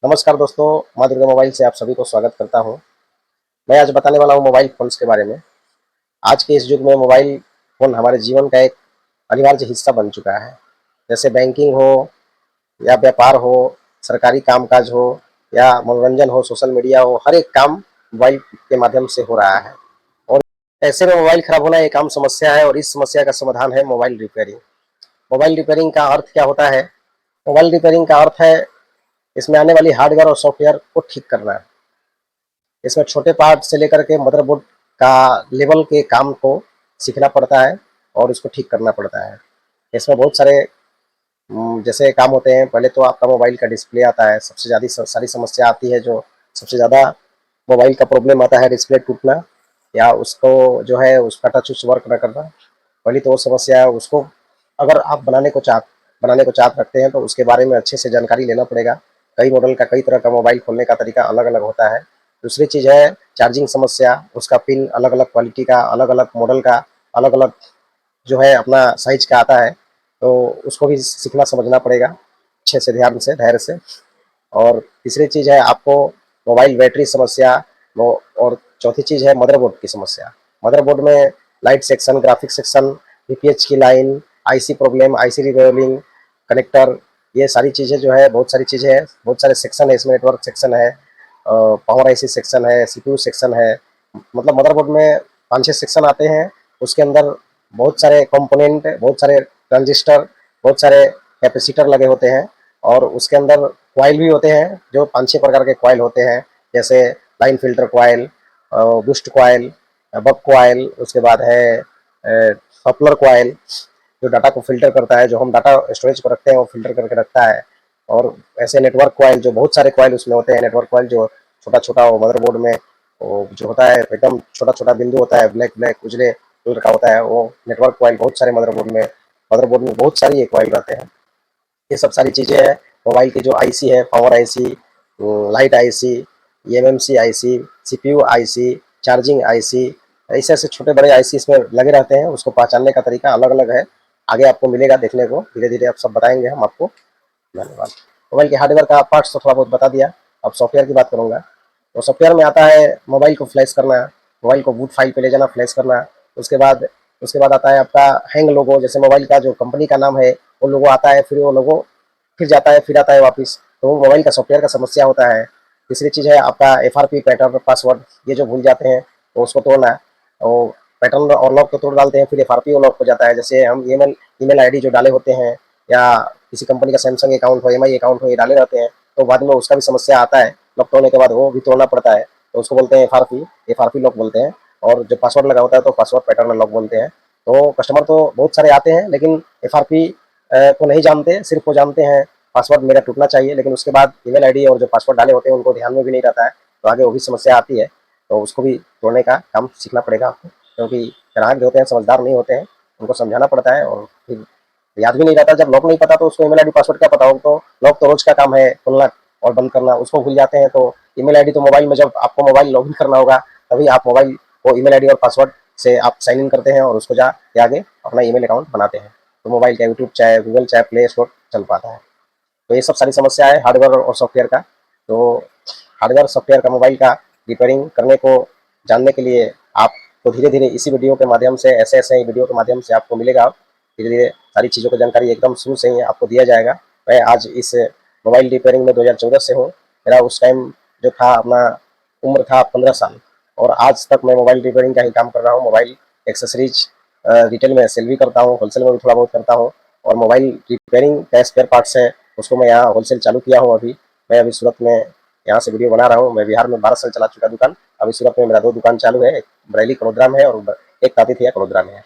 नमस्कार दोस्तों, माँ दुर्गा मोबाइल से आप सभी को स्वागत करता हूँ। मैं आज बताने वाला हूँ मोबाइल फ़ोन्स के बारे में। आज के इस युग में मोबाइल फ़ोन हमारे जीवन का एक अनिवार्य हिस्सा बन चुका है। जैसे बैंकिंग हो या व्यापार हो, सरकारी कामकाज हो या मनोरंजन हो, सोशल मीडिया हो, हर एक काम मोबाइल के माध्यम से हो रहा है। और ऐसे में मोबाइल खराब होना एक आम समस्या है और इस समस्या का समाधान है मोबाइल रिपेयरिंग। मोबाइल रिपेयरिंग का अर्थ क्या होता है? मोबाइल रिपेयरिंग का अर्थ है इसमें आने वाली हार्डवेयर और सॉफ्टवेयर को ठीक करना है। इसमें छोटे पार्ट से लेकर के मदरबोर्ड का लेवल के काम को सीखना पड़ता है और उसको ठीक करना पड़ता है। इसमें बहुत सारे जैसे काम होते हैं। पहले तो आपका मोबाइल का डिस्प्ले आता है, सबसे ज़्यादा सारी समस्या आती है। जो सबसे ज़्यादा मोबाइल का प्रॉब्लम आता है डिस्प्ले टूटना या उसको जो है उसका टच उस वर्क ना करना। पहली तो वो समस्या है, उसको अगर आप बनाने को चाहत रखते हैं तो उसके बारे में अच्छे से जानकारी लेना पड़ेगा। कई मॉडल का कई तरह का मोबाइल खोलने का तरीका अलग-अलग होता है। दूसरी चीज़ है चार्जिंग समस्या, उसका पिन अलग-अलग क्वालिटी का, अलग-अलग मॉडल का, अलग-अलग जो है अपना साइज़ का आता है, तो उसको भी सीखना समझना पड़ेगा अच्छे से, ध्यान से, धैर्य से। और तीसरी चीज़ है आपको मोबाइल बैटरी समस्या वो। और चौथी चीज़ है मदरबोर्ड की समस्या। मदरबोर्ड में light section, graphics section, VPH की line, IC problem, IC reballing, connector, ये सारी चीज़ें जो है बहुत सारी चीज़ें हैं, बहुत सारे सेक्शन है इसमें। नेटवर्क सेक्शन है, पावर आईसी सेक्शन है, सीपीयू सेक्शन है। मतलब मदरबोर्ड में 5-6 सेक्शन आते हैं। उसके अंदर बहुत सारे कंपोनेंट, बहुत सारे ट्रांजिस्टर, बहुत सारे कैपेसिटर लगे होते हैं और उसके अंदर कॉइल भी होते हैं, जो 5-6 प्रकार के कॉइल होते हैं। जैसे line filter coil, boost coil, buck coil, उसके बाद है कपलर कॉइल, जो डाटा को फ़िल्टर करता है, जो हम डाटा स्टोरेज को रखते हैं वो फ़िल्टर करके रखता है। और ऐसे नेटवर्क कॉइल, जो बहुत सारे कॉइल उसमें होते हैं। नेटवर्क कॉइल जो छोटा-छोटा वो मदरबोर्ड में वो जो होता है एकदम छोटा-छोटा बिंदु होता है, ब्लैक ब्लैक उजले कलर का होता है, वो नेटवर्क कॉइल बहुत सारे मदरबोर्ड में बहुत सारी ये कॉइल रहते हैं। ये सब सारी चीज़ें हैं। मोबाइल की जो आईसी है, power IC, light IC, MMC IC, CPU IC, charging IC, ऐसे-ऐसे छोटे-बड़े आईसी इसमें लगे रहते हैं। उसको पहचानने का तरीका अलग-अलग है। आगे आपको मिलेगा देखने को, धीरे-धीरे अब सब बताएँगे हम आपको। धन्यवाद। मोबाइल के हार्डवेयर का पार्ट्स तो थोड़ा बहुत बता दिया, अब सॉफ्टवेयर की बात करूँगा। तो सॉफ्टवेयर में आता है मोबाइल को फ्लैश करना, मोबाइल को बूट फाइल पे ले जाना, फ्लैश करना। उसके बाद उसके बाद आता है आपका हैंग लोगो। जैसे मोबाइल का जो कंपनी का नाम है, वो लोगो आता है, फिर वो लोगो फिर जाता है, फिर आता है वापस। तो वो मोबाइल का सॉफ्टवेयर का समस्या होता है। तीसरी चीज़ है आपका एफआरपी, पैटर्न, पासवर्ड, ये जो भूल जाते हैं तो उसको तोड़ना है। और पैटर्न और लॉक को तोड़ डालते हैं, फिर एफआरपी और लॉक हो जाता है। जैसे हम ईमेल ईमेल आईडी जो डाले होते हैं या किसी कंपनी का सैमसंग अकाउंट हो, एमआई अकाउंट हो, ये डाले रहते हैं, तो बाद में उसका भी समस्या आता है। लॉक तोड़ने के बाद वो भी तोड़ना पड़ता है, तो उसको बोलते हैं एफआरपी, एफआरपी लॉक बोलते हैं। और जो पासवर्ड लगा होता है तो पासवर्ड पैटर्न लॉक बोलते हैं। तो कस्टमर तो बहुत सारे आते हैं लेकिन एफआरपी को नहीं जानते, सिर्फ वो जानते हैं पासवर्ड मेरा टूटना चाहिए, लेकिन उसके बाद ईमेल आईडी और जो पासवर्ड डाले होते हैं उनको ध्यान में भी नहीं रहता है, तो आगे वो भी समस्या आती है। तो उसको भी तोड़ने का काम सीखना पड़ेगा आपको, क्योंकि ग्राहक जो होते हैं समझदार नहीं होते हैं, उनको समझाना पड़ता है। और फिर याद भी नहीं रहता, जब लॉक नहीं पता तो उसको ईमेल आईडी पासवर्ड क्या पता हो। तो लॉक तो रोज का काम है, खोलना और बंद करना, उसको भूल जाते हैं। तो ईमेल आईडी तो मोबाइल में जब आपको मोबाइल लॉगिन करना होगा तभी आप मोबाइल को ईमेल आईडी और पासवर्ड से आप साइन इन करते हैं और उसको जाके आगे अपना ईमेल अकाउंट बनाते हैं। तो मोबाइल का यूट्यूब चाहे गूगल चाहे प्ले स्टोर चल पाता है। तो ये सब सारी समस्या है हार्डवेयर और सॉफ्टवेयर का। तो हार्डवेयर सॉफ्टवेयर का मोबाइल का रिपेयरिंग करने को जानने के लिए आपको धीरे-धीरे इसी वीडियो के माध्यम से, ऐसे-ऐसे ही वीडियो के माध्यम से आपको मिलेगा। धीरे-धीरे सारी चीज़ों की जानकारी एकदम शुरू से ही आपको दिया जाएगा। मैं आज इस मोबाइल रिपेयरिंग में 2014 से हूँ। मेरा उस टाइम जो था अपना उम्र था 15 साल और आज तक मैं मोबाइल रिपेयरिंग का ही काम कर रहा हूँ। मोबाइल एक्सेसरीज रिटेल में सेल भी करता हूँ, होलसेल में भी थोड़ा बहुत करता हूँ। और मोबाइल रिपेयरिंग का स्पेयर पार्ट्स है, उसको मैं यहाँ होलसेल चालू किया हूँ अभी। मैं अभी सूरत में यहाँ से वीडियो बना रहा हूँ। मैं बिहार में 12 साल चला चुका दुकान। अभी सूरत में मेरा 2 दुकान चालू है, एक बरेली कड़ोदरा में है और एक तातीत है कड़ोदरा में है।